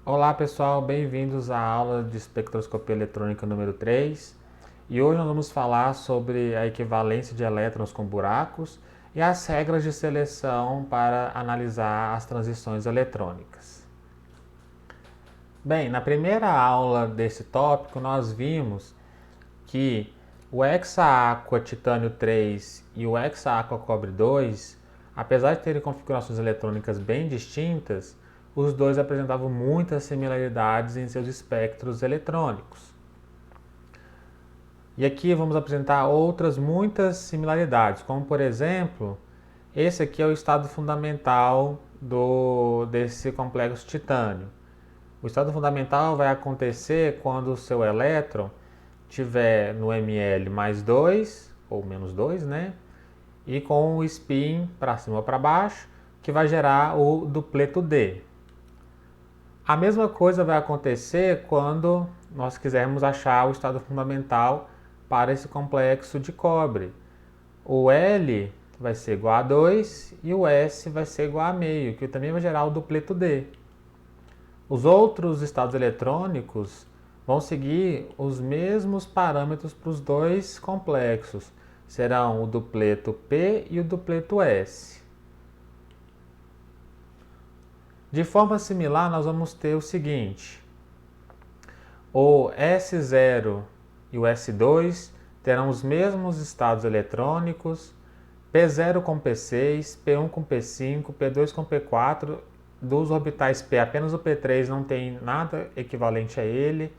Olá pessoal, bem-vindos à aula de espectroscopia eletrônica número 3. E hoje nós vamos falar sobre a equivalência de elétrons com buracos e as regras de seleção para analisar as transições eletrônicas. Bem, na primeira aula desse tópico nós vimos que o hexa-aqua titânio 3 e o hexa-aqua cobre 2, apesar de terem configurações eletrônicas bem distintas, os dois apresentavam muitas similaridades em seus espectros eletrônicos. E aqui vamos apresentar outras muitas similaridades, como por exemplo, esse aqui é o estado fundamental desse complexo titânio. O estado fundamental vai acontecer quando o seu elétron tiver no ml mais 2, ou menos 2, né? E com o spin para cima ou para baixo, que vai gerar o dupleto D. A mesma coisa vai acontecer quando nós quisermos achar o estado fundamental para esse complexo de cobre. O L vai ser igual a 2 e o S vai ser igual a meio, que também vai gerar o dupleto D. Os outros estados eletrônicos vão seguir os mesmos parâmetros para os dois complexos. Serão o dupleto P e o dupleto S. De forma similar, nós vamos ter o seguinte: o S0 e o S2 terão os mesmos estados eletrônicos, P0 com P6, P1 com P5, P2 com P4. Dos orbitais P, apenas o P3 não tem nada equivalente a ele.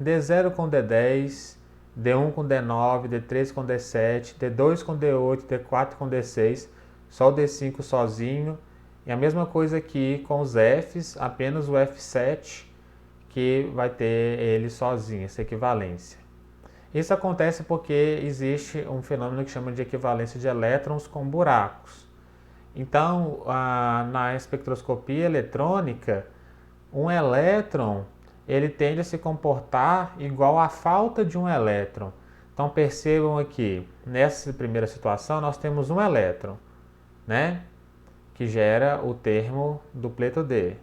D0 com D10, D1 com D9, D3 com D7, D2 com D8, D4 com D6, só o D5 sozinho. E a mesma coisa aqui com os Fs, apenas o F7 que vai ter ele sozinho, essa equivalência. Isso acontece porque existe um fenômeno que chama de equivalência de elétrons com buracos. Então, na espectroscopia eletrônica, um elétron ele tende a se comportar igual à falta de um elétron. Então percebam aqui, nessa primeira situação nós temos um elétron, né, que gera o termo dupleto D.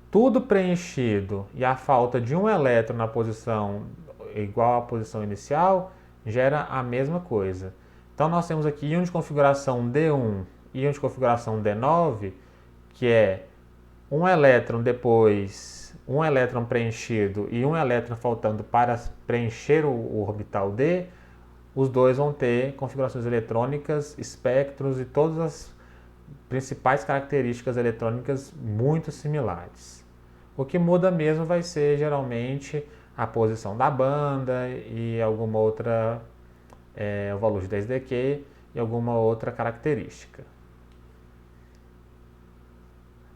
Tudo preenchido e a falta de um elétron na posição igual à posição inicial gera a mesma coisa. Então nós temos aqui íon de configuração D1 e íon de configuração D9, que é um elétron depois, um elétron preenchido e um elétron faltando para preencher o orbital D. Os dois vão ter configurações eletrônicas, espectros e todas as principais características eletrônicas muito similares. O que muda mesmo vai ser geralmente a posição da banda e alguma outra, o valor de 10dQ e alguma outra característica.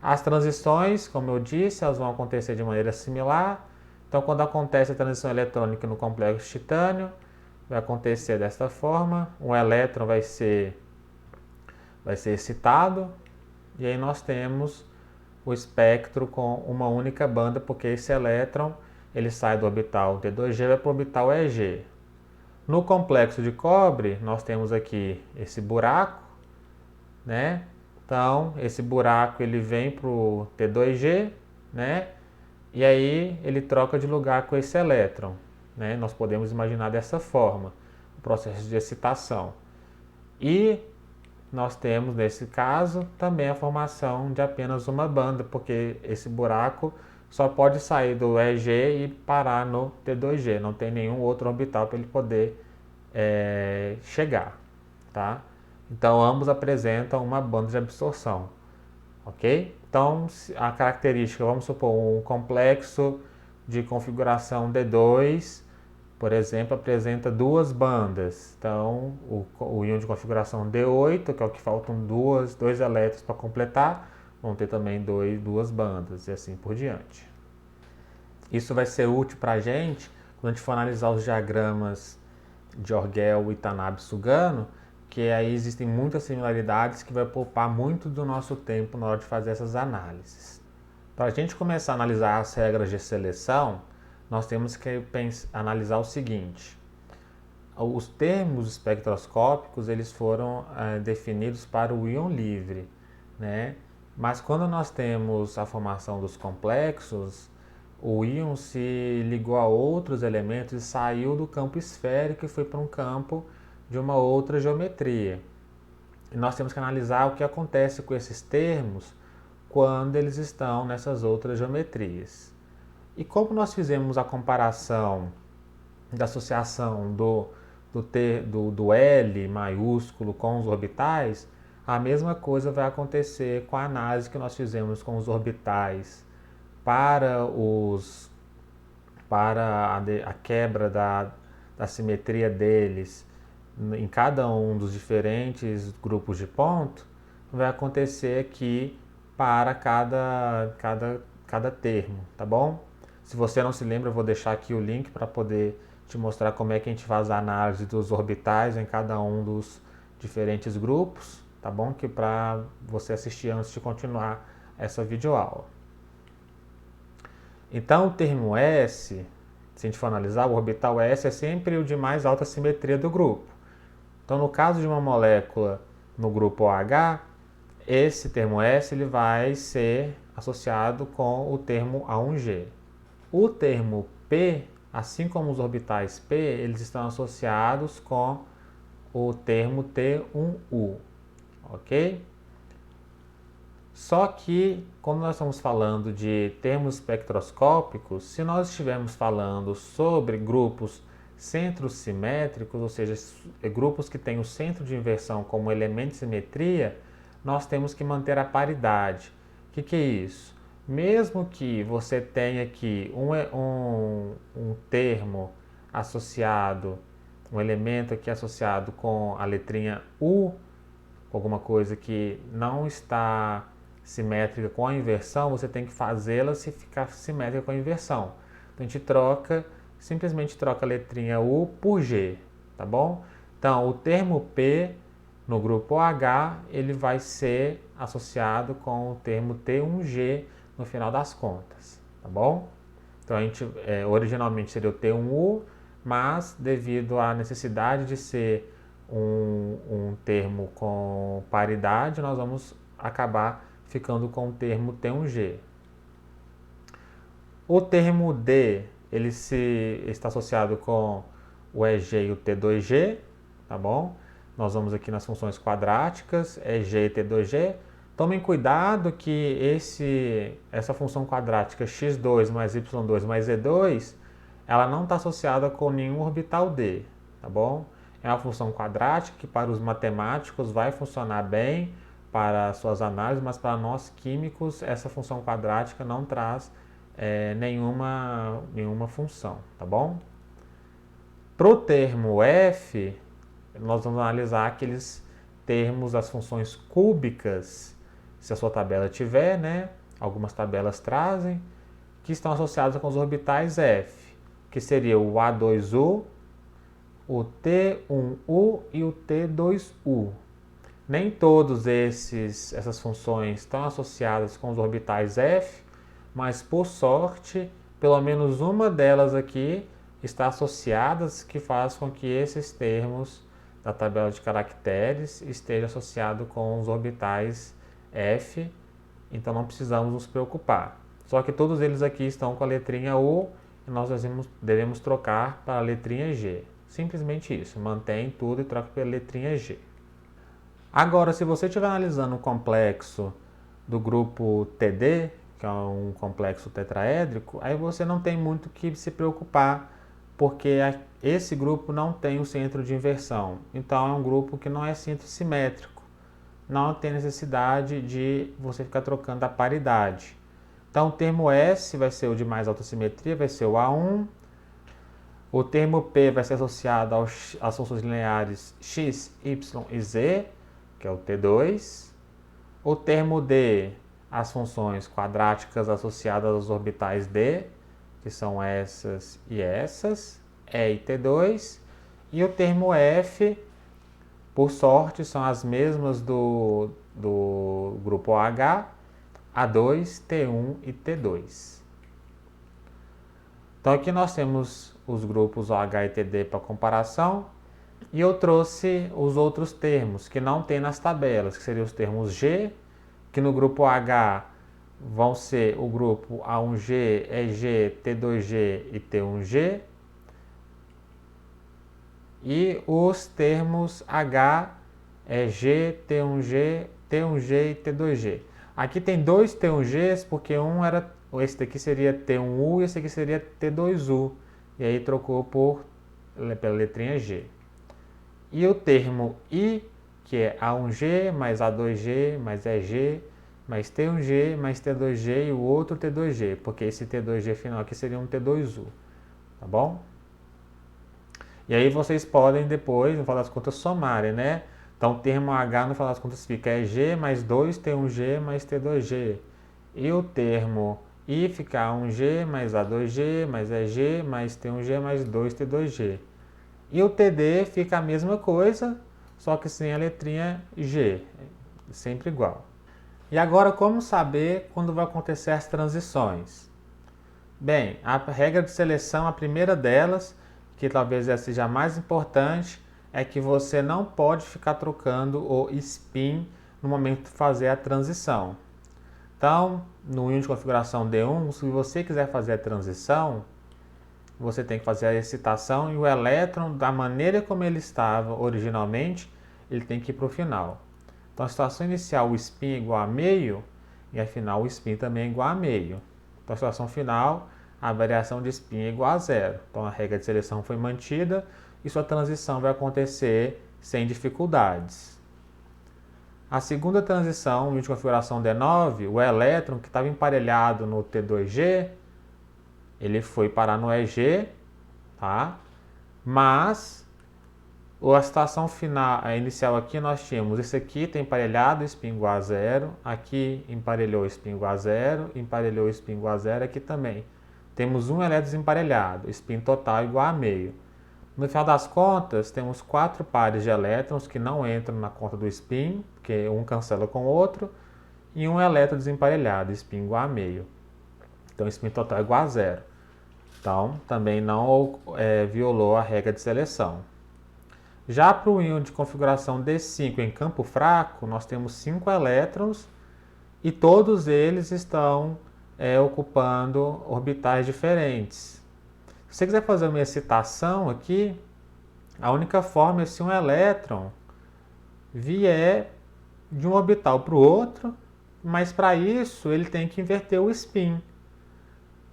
As transições, como eu disse, elas vão acontecer de maneira similar. Então, quando acontece a transição eletrônica no complexo titânio, vai acontecer desta forma: um elétron vai ser excitado, e aí nós temos o espectro com uma única banda, porque esse elétron ele sai do orbital D2G e vai para o orbital EG. No complexo de cobre, nós temos aqui esse buraco, né? Então, esse buraco ele vem para o T2G, né? E aí ele troca de lugar com esse elétron, né? Nós podemos imaginar dessa forma o processo de excitação. E nós temos, nesse caso, também a formação de apenas uma banda, porque esse buraco só pode sair do EG e parar no T2G, não tem nenhum outro orbital para ele poder chegar, tá? Então, ambos apresentam uma banda de absorção, ok? Então, a característica, vamos supor, um complexo de configuração D2, por exemplo, apresenta duas bandas. Então, o íon de configuração D8, que é o que faltam dois elétrons para completar, vão ter também duas bandas e assim por diante. Isso vai ser útil para a gente quando a gente for analisar os diagramas de Orgel e Tanabe-Sugano, que aí existem muitas similaridades que vai poupar muito do nosso tempo na hora de fazer essas análises. Para a gente começar a analisar as regras de seleção, nós temos que analisar o seguinte: os termos espectroscópicos eles foram definidos para o íon livre, né? Mas quando nós temos a formação dos complexos, o íon se ligou a outros elementos e saiu do campo esférico e foi para um campo de uma outra geometria. E nós temos que analisar o que acontece com esses termos quando eles estão nessas outras geometrias. E como nós fizemos a comparação da associação do L maiúsculo com os orbitais, a mesma coisa vai acontecer com a análise que nós fizemos com os orbitais para a quebra da simetria deles em cada um dos diferentes grupos de ponto, vai acontecer aqui para cada termo, tá bom? Se você não se lembra, eu vou deixar aqui o link para poder te mostrar como é que a gente faz a análise dos orbitais em cada um dos diferentes grupos, tá bom? Que para você assistir antes de continuar essa videoaula. Então, o termo S, se a gente for analisar, o orbital S é sempre o de mais alta simetria do grupo. Então, no caso de uma molécula no grupo OH, esse termo S ele vai ser associado com o termo A1G. O termo P, assim como os orbitais P, eles estão associados com o termo T1U, ok? Só que, quando nós estamos falando de termos espectroscópicos, se nós estivermos falando sobre grupos centros simétricos, ou seja, grupos que têm o centro de inversão como elemento de simetria, nós temos que manter a paridade. O que é isso? Mesmo que você tenha aqui um termo associado, um elemento aqui associado com a letrinha U, alguma coisa que não está simétrica com a inversão, você tem que fazê-la se ficar simétrica com a inversão. Então a gente simplesmente troca a letrinha U por G, tá bom? Então o termo P no grupo OH, ele vai ser associado com o termo T1G no final das contas, tá bom? Então originalmente seria o T1U, mas devido à necessidade de ser um termo com paridade, nós vamos acabar ficando com o termo T1G. O termo D, ele está associado com o EG e o T2G, tá bom? Nós vamos aqui nas funções quadráticas, EG e T2G. Tomem cuidado que essa função quadrática x2 mais y2 mais z2, ela não está associada com nenhum orbital D, tá bom? É uma função quadrática que para os matemáticos vai funcionar bem para suas análises, mas para nós químicos essa função quadrática não traz nenhuma função, tá bom? Para o termo F, nós vamos analisar aqueles termos das funções cúbicas, se a sua tabela tiver, né? Algumas tabelas trazem, que estão associadas com os orbitais F, que seria o A2U, o T1U e o T2U. Nem todas essas funções estão associadas com os orbitais F, mas por sorte, pelo menos uma delas aqui está associada, que faz com que esses termos da tabela de caracteres estejam associados com os orbitais F, então não precisamos nos preocupar. Só que todos eles aqui estão com a letrinha U e nós devemos trocar para a letrinha G. Simplesmente isso, mantém tudo e troca pela letrinha G. Agora, se você estiver analisando um complexo do grupo TD, que é um complexo tetraédrico, aí você não tem muito que se preocupar, porque esse grupo não tem o centro de inversão. Então, é um grupo que não é centro simétrico. Não tem necessidade de você ficar trocando a paridade. Então, o termo S vai ser o de mais alta simetria, vai ser o A1. O termo P vai ser associado às funções lineares x, y e z, que é o T2. O termo D, as funções quadráticas associadas aos orbitais D, que são essas e essas, E e T2. E o termo F, por sorte, são as mesmas do grupo OH, A2, T1 e T2. Então aqui nós temos os grupos OH e TD para comparação. E eu trouxe os outros termos que não tem nas tabelas, que seriam os termos G, que no grupo H vão ser o grupo A1G, EG, T2G e T1G. E os termos H, EG, T1G, T1G e T2G. Aqui tem dois T1Gs porque esse daqui seria T1U e esse aqui seria T2U. E aí trocou pela letrinha G. E o termo I, que é A1G mais A2G mais EG mais T1G mais T2G e o outro T2G, porque esse T2G final aqui seria um T2U, tá bom? E aí vocês podem depois, no final das contas, somarem, né? Então o termo H, no final das contas, fica EG mais 2 T1G mais T2G. E o termo I fica A1G mais A2G mais EG mais T1G mais 2 T2G. E o TD fica a mesma coisa, só que sem a letrinha G, sempre igual. E agora, como saber quando vai acontecer as transições? Bem, a regra de seleção, a primeira delas, que talvez essa seja a mais importante, é que você não pode ficar trocando o spin no momento de fazer a transição. Então, no íon de configuração D1, se você quiser fazer a transição, você tem que fazer a excitação e o elétron, da maneira como ele estava originalmente, ele tem que ir para o final. Então, a situação inicial, o spin é igual a meio, e a final, o spin também é igual a meio. Então, a situação final, a variação de spin é igual a zero. Então, a regra de seleção foi mantida e sua transição vai acontecer sem dificuldades. A segunda transição, de configuração D9, o elétron que estava emparelhado no T2G, ele foi parar no EG, tá? Mas a situação final, a inicial aqui, nós tínhamos esse aqui está emparelhado, spin igual a zero, aqui emparelhou spin igual a zero, emparelhou spin igual a zero, aqui também. Temos um elétron desemparelhado, spin total igual a meio. No final das contas, temos 4 pares de elétrons que não entram na conta do spin, porque um cancela com o outro, e um elétron desemparelhado, spin igual a meio. Então, spin total é igual a zero. Então, também não violou a regra de seleção. Já para o íon de configuração D5 em campo fraco, nós temos 5 elétrons e todos eles estão ocupando orbitais diferentes. Se você quiser fazer uma excitação aqui, a única forma é se um elétron vier de um orbital para o outro, mas para isso ele tem que inverter o spin.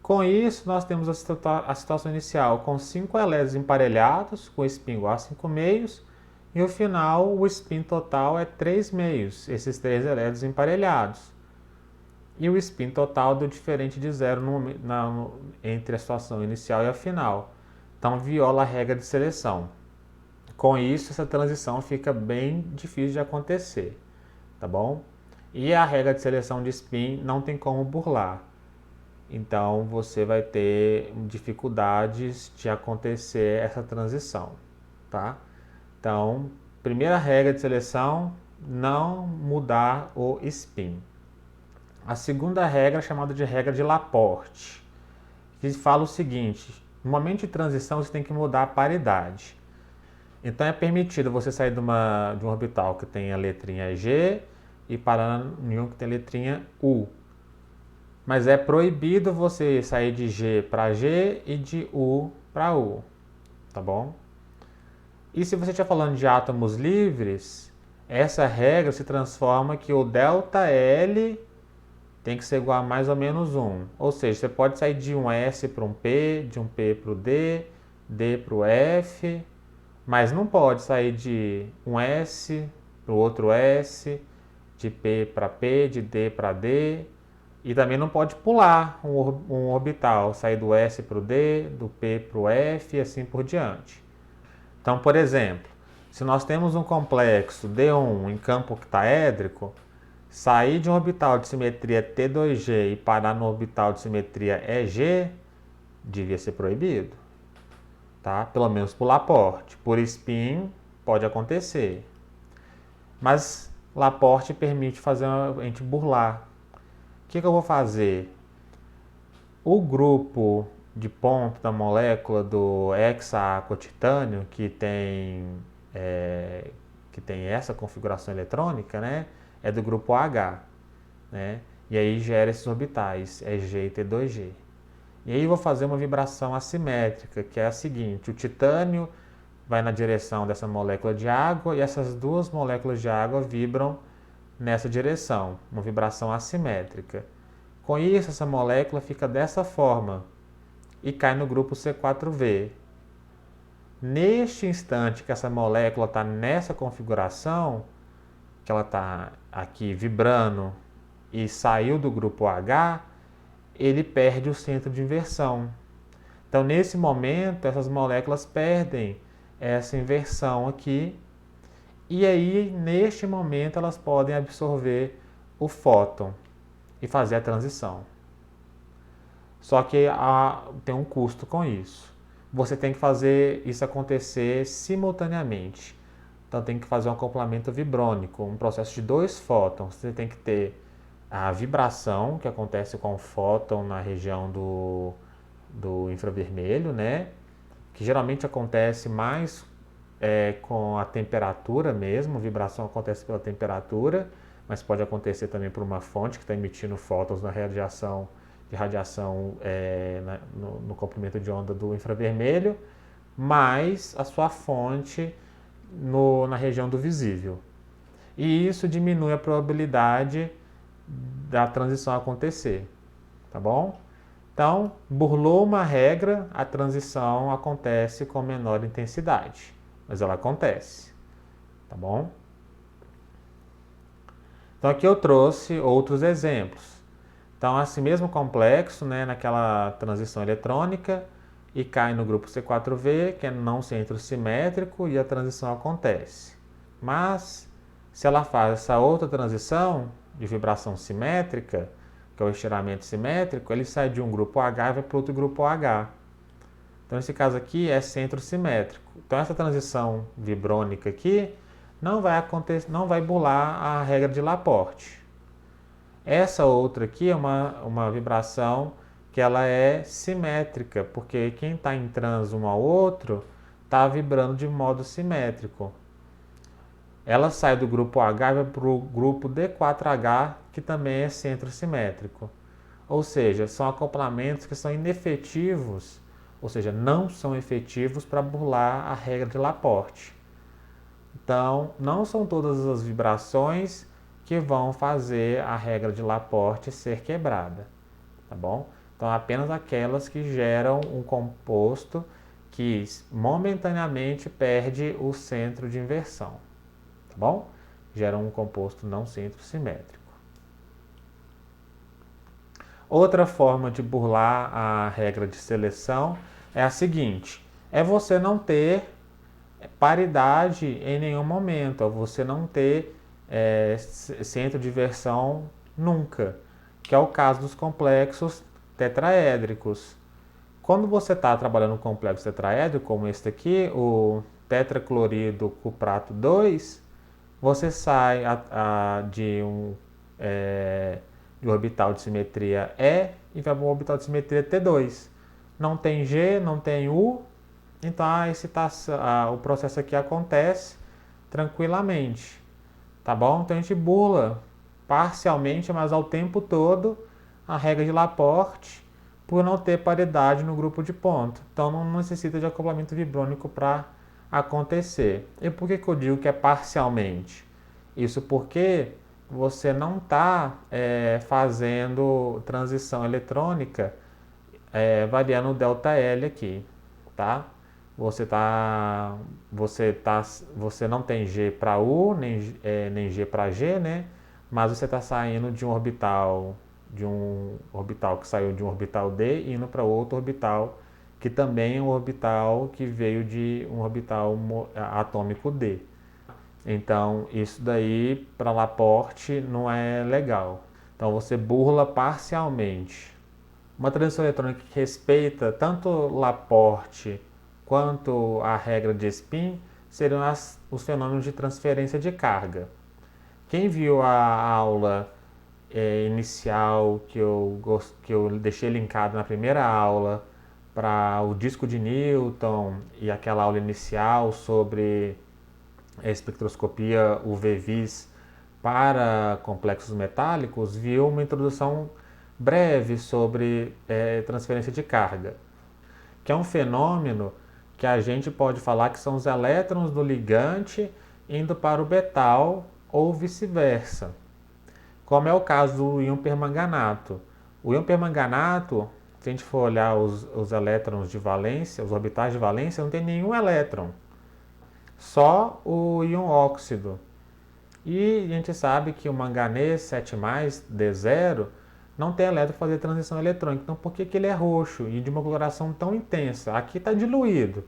Com isso, nós temos a situação inicial com 5 elétrons emparelhados, com spin igual a 5 meios, e no final o spin total é 3 meios, esses 3 elétrons emparelhados. E o spin total deu diferente de zero entre a situação inicial e a final. Então viola a regra de seleção. Com isso, essa transição fica bem difícil de acontecer, tá bom? E a regra de seleção de spin não tem como burlar. Então você vai ter dificuldades de acontecer essa transição, tá? Então, primeira regra de seleção, não mudar o spin. A segunda regra é chamada de regra de Laporte, que fala o seguinte: no momento de transição você tem que mudar a paridade. Então é permitido você sair de um orbital que tem a letrinha G e parar em um que tem a letrinha U. Mas é proibido você sair de G para G e de U para U, tá bom? E se você estiver falando de átomos livres, essa regra se transforma que o ΔL tem que ser igual a mais ou menos 1. Ou seja, você pode sair de um S para um P, de um P para o D, D para o F, mas não pode sair de um S para o outro S, de P para P, de D para D, e também não pode pular um orbital, sair do S para o D, do P para o F e assim por diante. Então, por exemplo, se nós temos um complexo D1 em campo octaédrico, sair de um orbital de simetria T2G e parar no orbital de simetria EG devia ser proibido, tá? Pelo menos por Laporte. Por spin pode acontecer, mas Laporte permite a gente burlar. O que eu vou fazer? O grupo de ponto da molécula do hexaacotitânio, que tem essa configuração eletrônica, né, é do grupo H. né? E aí gera esses orbitais, EG e T2G. E aí eu vou fazer uma vibração assimétrica, que é a seguinte: o titânio vai na direção dessa molécula de água e essas duas moléculas de água vibram nessa direção, uma vibração assimétrica. Com isso, essa molécula fica dessa forma e cai no grupo C4V. Neste instante que essa molécula está nessa configuração, que ela está aqui vibrando e saiu do grupo H, ele perde o centro de inversão. Então, nesse momento, essas moléculas perdem essa inversão aqui, e aí, neste momento, elas podem absorver o fóton e fazer a transição. Só que tem um custo com isso. Você tem que fazer isso acontecer simultaneamente. Então tem que fazer um acoplamento vibrônico, um processo de 2 fótons. Você tem que ter a vibração que acontece com o fóton na região do infravermelho, né? Que geralmente acontece mais com a temperatura mesmo. A vibração acontece pela temperatura, mas pode acontecer também por uma fonte que está emitindo fótons na radiação no comprimento de onda do infravermelho, mais a sua fonte na região do visível. E isso diminui a probabilidade da transição acontecer, tá bom? Então, burlou uma regra, a transição acontece com menor intensidade, mas ela acontece, tá bom? Então aqui eu trouxe outros exemplos. Então, assim mesmo complexo, né, naquela transição eletrônica, e cai no grupo C4V, que é não centro simétrico, e a transição acontece. Mas, se ela faz essa outra transição de vibração simétrica, que é o estiramento simétrico, ele sai de um grupo H e vai para outro grupo H. Então, nesse caso aqui é centro simétrico. Então, essa transição vibrônica aqui não vai burlar a regra de Laporte. Essa outra aqui é uma vibração que ela é simétrica, porque quem está em trans um ao outro está vibrando de modo simétrico. Ela sai do grupo H e vai para o grupo D4H, que também é centro simétrico. Ou seja, são acoplamentos que são inefetivos, ou seja, não são efetivos para burlar a regra de Laporte. Então, não são todas as vibrações que vão fazer a regra de Laporte ser quebrada, tá bom? Então, apenas aquelas que geram um composto que momentaneamente perde o centro de inversão, tá bom? Geram um composto não centro simétrico. Outra forma de burlar a regra de seleção é a seguinte: é você não ter paridade em nenhum momento, é você não ter centro de inversão nunca, que é o caso dos complexos tetraédricos. Quando você está trabalhando um complexo tetraédrico, como este aqui, o tetraclorido cuprato 2, você sai de um orbital de simetria E e vai para um orbital de simetria T2. Não tem G, não tem U, então o processo aqui acontece tranquilamente. Tá bom? Então a gente burla parcialmente, mas ao tempo todo, a regra de Laporte por não ter paridade no grupo de ponto. Então não necessita de acoplamento vibrônico para acontecer. E por que eu digo que é parcialmente? Isso porque você não está fazendo transição eletrônica variando o ΔL aqui, tá? Você não tem G para U, nem G para G, né? Mas você está saindo de um orbital que saiu de um orbital D e indo para outro orbital que também é um orbital que veio de um orbital atômico D. Então, isso daí para Laporte não é legal. Então, você burla parcialmente. Uma transição eletrônica que respeita tanto Laporte quanto a regra de spin seriam os fenômenos de transferência de carga. Quem viu a aula inicial que eu deixei linkado na primeira aula para o disco de Newton e aquela aula inicial sobre a espectroscopia UV-Vis para complexos metálicos, viu uma introdução breve sobre transferência de carga, que é um fenômeno que a gente pode falar que são os elétrons do ligante indo para o metal ou vice-versa, como é o caso do íon permanganato. O íon permanganato, se a gente for olhar os elétrons de valência, os orbitais de valência, não tem nenhum elétron, só o íon óxido. E a gente sabe que o manganês 7+, D0, não tem elétron para fazer transição eletrônica. Então, por que ele é roxo e de uma coloração tão intensa? Aqui está diluído,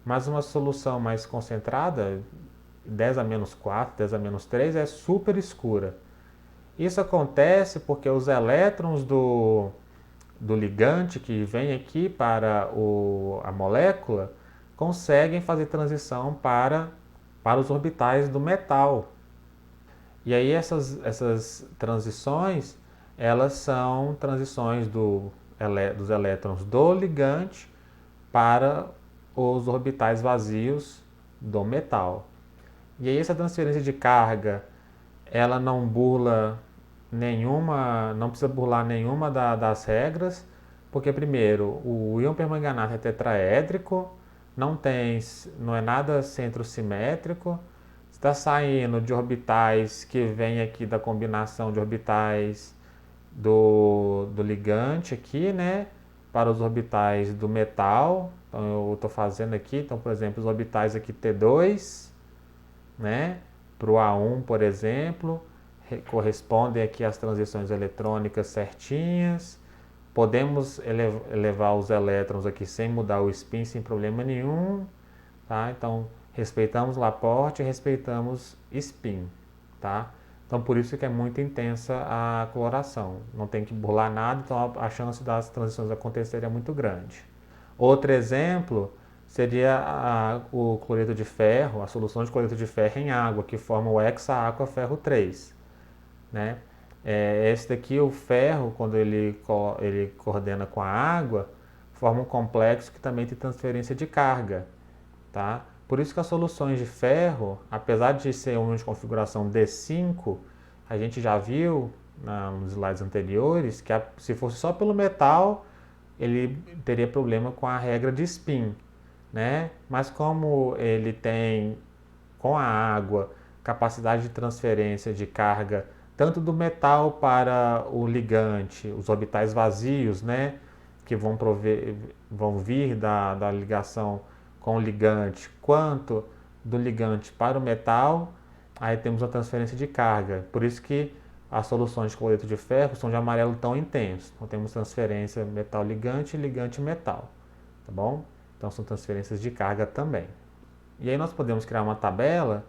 mas uma solução mais concentrada, 10⁻⁴, 10⁻3, é super escura. Isso acontece porque os elétrons do ligante que vem aqui para a molécula conseguem fazer transição para os orbitais do metal. E aí essas transições, elas são transições dos elétrons do ligante para os orbitais vazios do metal. E aí essa transferência de carga, ela não precisa burlar nenhuma das regras, porque primeiro, o íon permanganato é tetraédrico, não é nada centrosimétrico, está saindo de orbitais que vem aqui da combinação de orbitais do ligante aqui, né, para os orbitais do metal. Então eu estou fazendo aqui, então por exemplo, os orbitais aqui T2, né, para o A1, por exemplo, correspondem aqui às transições eletrônicas certinhas. Podemos elevar os elétrons aqui sem mudar o spin, sem problema nenhum, tá? Então respeitamos Laporte e respeitamos spin, tá? Então por isso que é muito intensa a coloração. Não tem que burlar nada, então a chance das transições acontecerem é muito grande. Outro exemplo seria o cloreto de ferro, a solução de cloreto de ferro em água, que forma o hexa-aqua-ferro 3, né? Esse daqui, o ferro, quando ele coordena com a água, forma um complexo que também tem transferência de carga, tá? Por isso que as soluções de ferro, apesar de ser uma de configuração D5, a gente já viu nos slides anteriores que se fosse só pelo metal, ele teria problema com a regra de spin, né? Mas como ele tem, com a água, capacidade de transferência de carga tanto do metal para o ligante, os orbitais vazios, né, que vão vir da ligação com o ligante, quanto do ligante para o metal, aí temos a transferência de carga. Por isso que as soluções de cloreto de ferro são de amarelo tão intenso. Então temos transferência metal-ligante e ligante-metal, tá bom? Então são transferências de carga também. E aí nós podemos criar uma tabela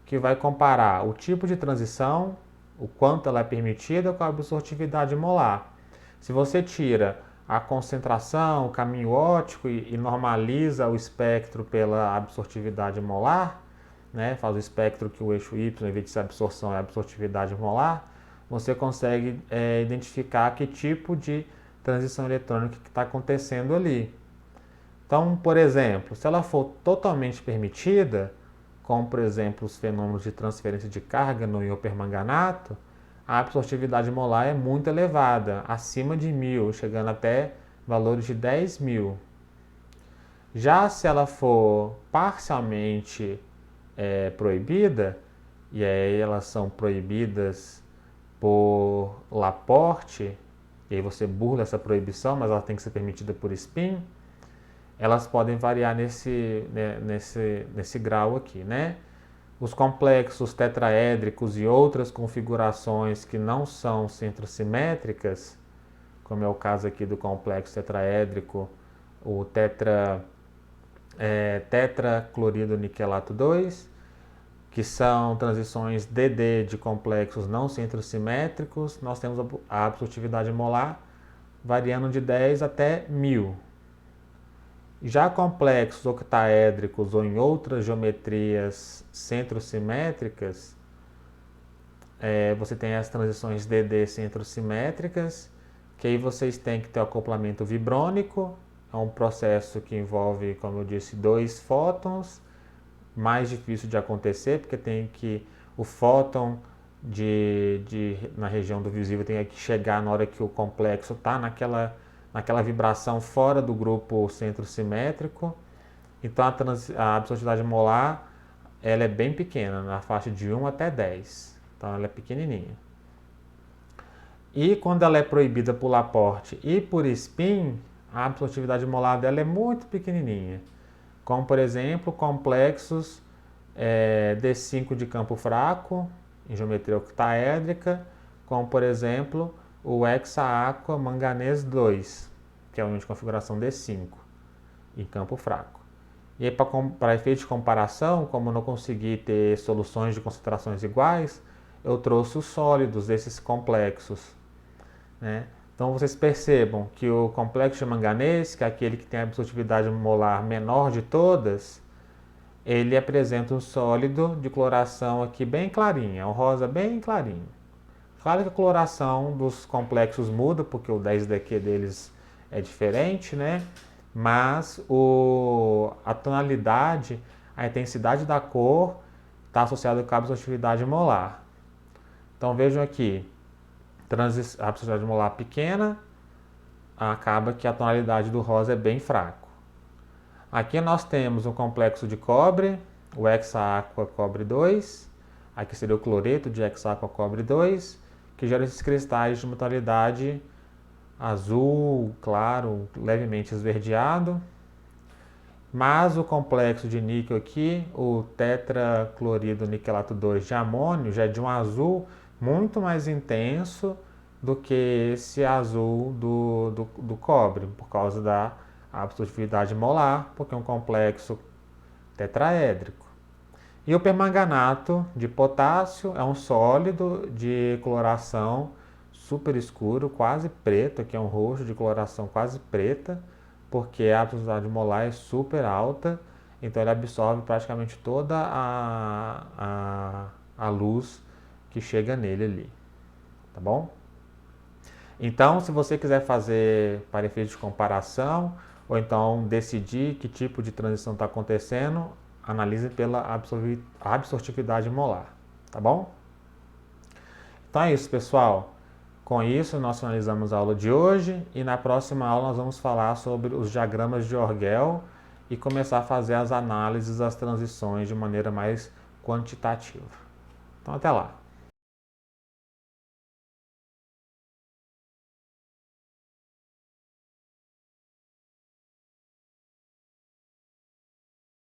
que vai comparar o tipo de transição, o quanto ela é permitida, com a absortividade molar. Se você tira a concentração, o caminho óptico e normaliza o espectro pela absortividade molar, né, faz o espectro que o eixo Y, em vez de ser absorção, é absortividade molar, você consegue identificar que tipo de transição eletrônica que está acontecendo ali. Então, por exemplo, se ela for totalmente permitida, como por exemplo os fenômenos de transferência de carga no íon permanganato, a absortividade molar é muito elevada, acima de 1000, chegando até valores de 10.000. Já se ela for parcialmente proibida, e aí elas são proibidas por Laporte, e aí você burla essa proibição, mas ela tem que ser permitida por spin, elas podem variar nesse grau aqui, né? Os complexos tetraédricos e outras configuraçõa que não são centrosimétricas, como é o caso aqui do complexo tetraédrico, o tetraclorido niquelato 2, que são transições DD de complexos não centrosimétricos, nós temos a absortividade molar variando de 10 até 1000. Já complexos octaédricos ou em outras geometrias centrosimétricas, você tem as transições DD centrosimétricas, que aí vocês têm que ter o acoplamento vibrônico, é um processo que envolve, como eu disse, 2 fótons, mais difícil de acontecer, porque o fóton na região do visível tem que chegar na hora que o complexo está naquela vibração fora do grupo centrosimétrico. Então a absortividade molar ela é bem pequena, na faixa de 1 até 10. Então ela é pequenininha. E quando ela é proibida por Laporte e por Spin, a absortividade molar dela é muito pequenininha. Como, por exemplo, complexos D5 de campo fraco, em geometria octaédrica, como, por exemplo, o hexa-aqua manganês 2, que é a de configuração D5, em campo fraco. E aí, para efeito de comparação, como eu não consegui ter soluções de concentrações iguais, eu trouxe os sólidos desses complexos, né? Então vocês percebam que o complexo de manganês, que é aquele que tem a absortividade molar menor de todas, ele apresenta um sólido de coloração aqui bem clarinha, um rosa bem clarinho. Claro que a coloração dos complexos muda, porque o 10DQ deles é diferente, né? Mas a tonalidade, a intensidade da cor está associada com a absortividade molar. Então vejam aqui, a absortividade molar pequena, acaba que a tonalidade do rosa é bem fraco. Aqui nós temos um complexo de cobre, o hexa-aqua cobre 2, aqui seria o cloreto de hexa-aqua cobre 2, que gera esses cristais de uma tonalidade azul, claro, levemente esverdeado. Mas o complexo de níquel aqui, o tetraclorido niquelato 2 de amônio, já é de um azul muito mais intenso do que esse azul do cobre, por causa da absortividade molar, porque é um complexo tetraédrico. E o permanganato de potássio é um sólido de coloração super escuro, quase preto, aqui é um roxo de coloração quase preta, porque a absortividade molar é super alta, então ele absorve praticamente toda a luz que chega nele ali, tá bom? Então, se você quiser fazer para efeito de comparação, ou então decidir que tipo de transição está acontecendo, analise pela absortividade molar, tá bom? Então é isso, pessoal. Com isso, nós finalizamos a aula de hoje e na próxima aula nós vamos falar sobre os diagramas de Orgel e começar a fazer as análises das transições de maneira mais quantitativa. Então, até lá!